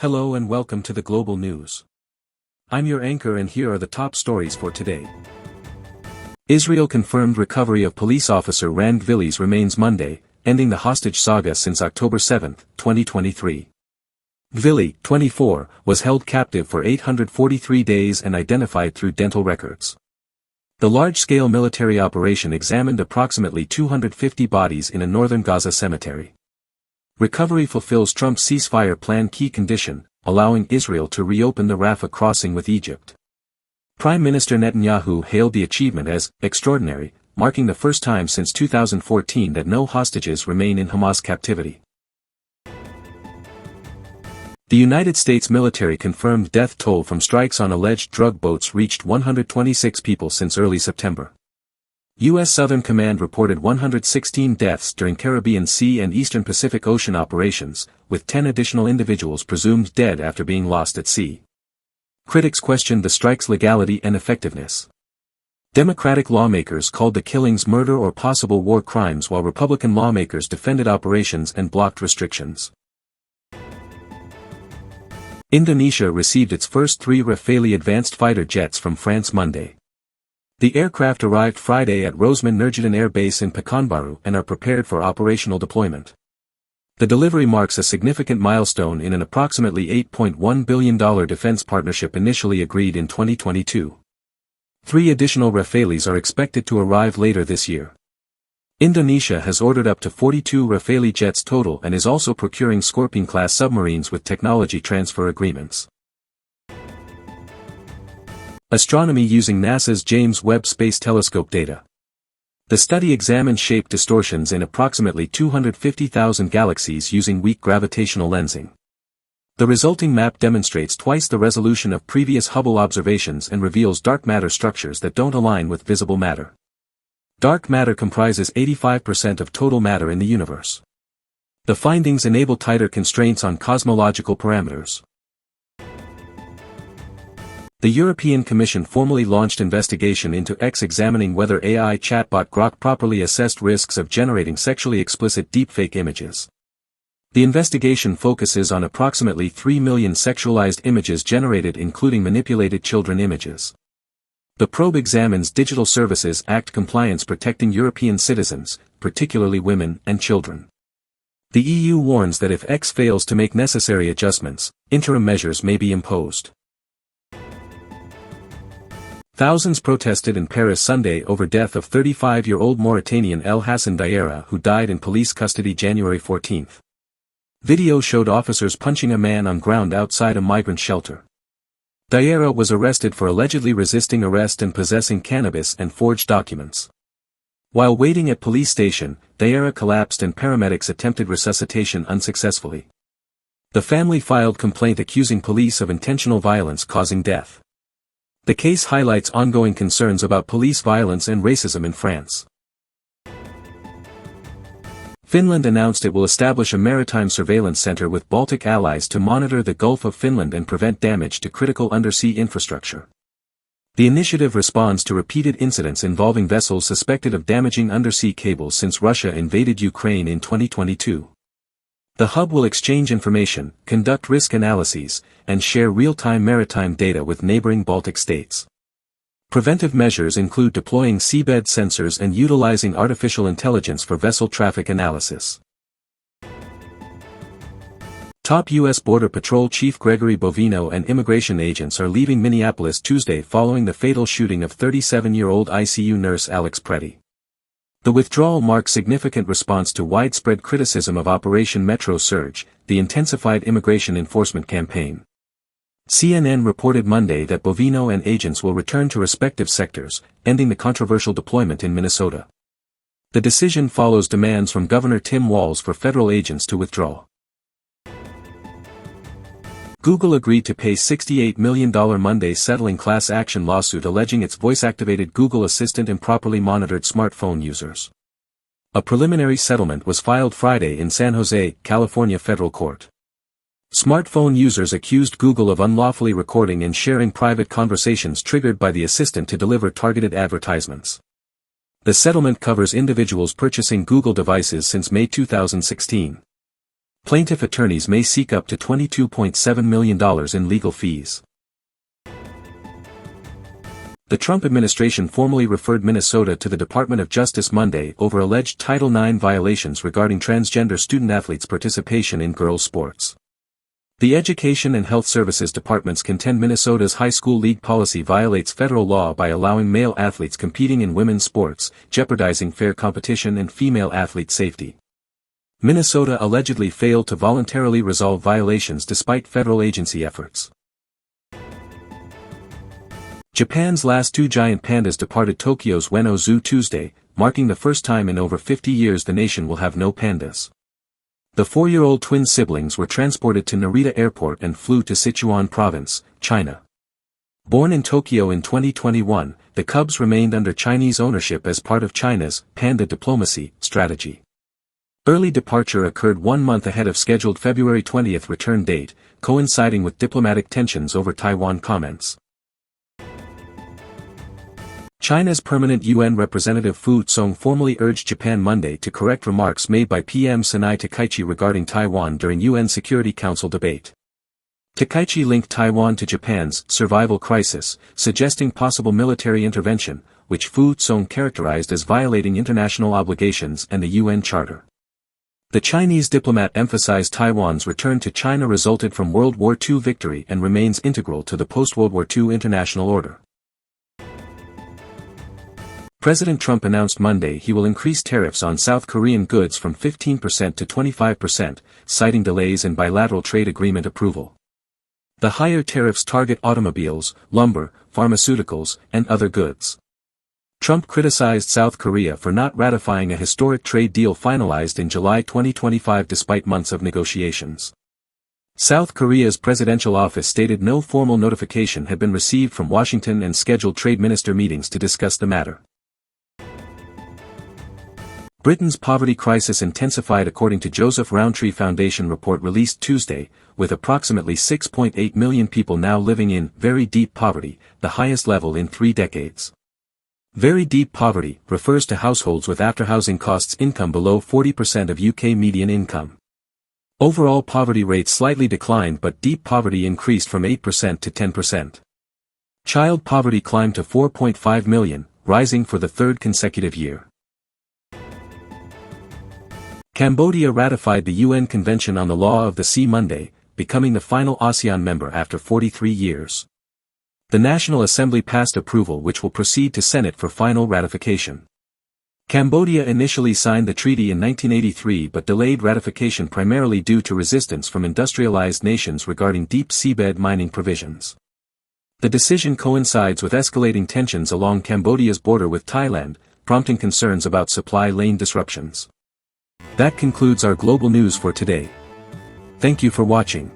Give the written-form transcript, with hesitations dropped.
Hello and welcome to the Global News. I'm your anchor and here are the top stories for today. Israel confirmed recovery of police officer Rand Gvili's remains Monday, ending the hostage saga since October 7, 2023. Gvili, 24, was held captive for 843 days and identified through dental records. The large-scale military operation examined approximately 250 bodies in a northern Gaza cemetery. Recovery fulfills Trump's ceasefire plan key condition, allowing Israel to reopen the Rafah crossing with Egypt. Prime Minister Netanyahu hailed the achievement as extraordinary, marking the first time since 2014 that no hostages remain in Hamas captivity. The United States military confirmed death toll from strikes on alleged drug boats reached 126 people since early September. U.S. Southern Command reported 116 deaths during Caribbean Sea and Eastern Pacific Ocean operations, with 10 additional individuals presumed dead after being lost at sea. Critics questioned the strike's legality and effectiveness. Democratic lawmakers called the killings murder or possible war crimes while Republican lawmakers defended operations and blocked restrictions. Indonesia received its first 3 Rafale advanced fighter jets from France Monday. The aircraft arrived Friday at Rosman Nurjadin Air Base in Pekanbaru and are prepared for operational deployment. The delivery marks a significant milestone in an approximately $8.1 billion defense partnership initially agreed in 2022. 3 additional Rafales are expected to arrive later this year. Indonesia has ordered up to 42 Rafale jets total and is also procuring Scorpion-class submarines with technology transfer agreements. Astronomy using NASA's James Webb Space Telescope data. The study examined shape distortions in approximately 250,000 galaxies using weak gravitational lensing. The resulting map demonstrates twice the resolution of previous Hubble observations and reveals dark matter structures that don't align with visible matter. Dark matter comprises 85% of total matter in the universe. The findings enable tighter constraints on cosmological parameters. The European Commission formally launched investigation into X examining whether AI chatbot Grok properly assessed risks of generating sexually explicit deepfake images. The investigation focuses on approximately 3 million sexualized images generated including manipulated children images. The probe examines Digital Services Act compliance protecting European citizens, particularly women and children. The EU warns that if X fails to make necessary adjustments, interim measures may be imposed. Thousands protested in Paris Sunday over death of 35-year-old Mauritanian El Hassan Diarra who died in police custody January 14. Video showed officers punching a man on ground outside a migrant shelter. Diarra was arrested for allegedly resisting arrest and possessing cannabis and forged documents. While waiting at police station, Diarra collapsed and paramedics attempted resuscitation unsuccessfully. The family filed complaint accusing police of intentional violence causing death. The case highlights ongoing concerns about police violence and racism in France. Finland announced it will establish a maritime surveillance center with Baltic allies to monitor the Gulf of Finland and prevent damage to critical undersea infrastructure. The initiative responds to repeated incidents involving vessels suspected of damaging undersea cables since Russia invaded Ukraine in 2022. The hub will exchange information, conduct risk analyses, and share real-time maritime data with neighboring Baltic states. Preventive measures include deploying seabed sensors and utilizing artificial intelligence for vessel traffic analysis. Top U.S. Border Patrol Chief Gregory Bovino and immigration agents are leaving Minneapolis Tuesday following the fatal shooting of 37-year-old ICU nurse Alex Pretty. The withdrawal marks significant response to widespread criticism of Operation Metro Surge, the intensified immigration enforcement campaign. CNN reported Monday that Bovino and agents will return to respective sectors, ending the controversial deployment in Minnesota. The decision follows demands from Governor Tim Walz for federal agents to withdraw. Google agreed to pay $68 million Monday settling class action lawsuit alleging its voice-activated Google Assistant improperly monitored smartphone users. A preliminary settlement was filed Friday in San Jose, California federal court. Smartphone users accused Google of unlawfully recording and sharing private conversations triggered by the assistant to deliver targeted advertisements. The settlement covers individuals purchasing Google devices since May 2016. Plaintiff attorneys may seek up to $22.7 million in legal fees. The Trump administration formally referred Minnesota to the Department of Justice Monday over alleged Title IX violations regarding transgender student-athletes' participation in girls' sports. The Education and Health Services Departments contend Minnesota's high school league policy violates federal law by allowing male athletes competing in women's sports, jeopardizing fair competition and female athlete safety. Minnesota allegedly failed to voluntarily resolve violations despite federal agency efforts. Japan's last two giant pandas departed Tokyo's Ueno Zoo Tuesday, marking the first time in over 50 years the nation will have no pandas. The 4-year-old twin siblings were transported to Narita Airport and flew to Sichuan Province, China. Born in Tokyo in 2021, the cubs remained under Chinese ownership as part of China's panda diplomacy strategy. Early departure occurred 1 month ahead of scheduled February 20 return date, coinciding with diplomatic tensions over Taiwan comments. China's permanent UN representative Fu Song formally urged Japan Monday to correct remarks made by PM Sanai Takaichi regarding Taiwan during UN Security Council debate. Takaichi linked Taiwan to Japan's survival crisis, suggesting possible military intervention, which Fu Song characterized as violating international obligations and the UN Charter. The Chinese diplomat emphasized Taiwan's return to China resulted from World War II victory and remains integral to the post-World War II international order. President Trump announced Monday he will increase tariffs on South Korean goods from 15% to 25%, citing delays in bilateral trade agreement approval. The higher tariffs target automobiles, lumber, pharmaceuticals, and other goods. Trump criticized South Korea for not ratifying a historic trade deal finalized in July 2025 despite months of negotiations. South Korea's presidential office stated no formal notification had been received from Washington and scheduled trade minister meetings to discuss the matter. Britain's poverty crisis intensified according to Joseph Rowntree Foundation report released Tuesday, with approximately 6.8 million people now living in very deep poverty, the highest level in 3 decades. Very deep poverty refers to households with after-housing costs income below 40% of UK median income. Overall poverty rate slightly declined but deep poverty increased from 8% to 10%. Child poverty climbed to 4.5 million, rising for the 3rd consecutive year. Cambodia ratified the UN Convention on the Law of the Sea Monday, becoming the final ASEAN member after 43 years. The National Assembly passed approval which will proceed to Senate for final ratification. Cambodia initially signed the treaty in 1983 but delayed ratification primarily due to resistance from industrialized nations regarding deep seabed mining provisions. The decision coincides with escalating tensions along Cambodia's border with Thailand, prompting concerns about supply lane disruptions. That concludes our global news for today. Thank you for watching.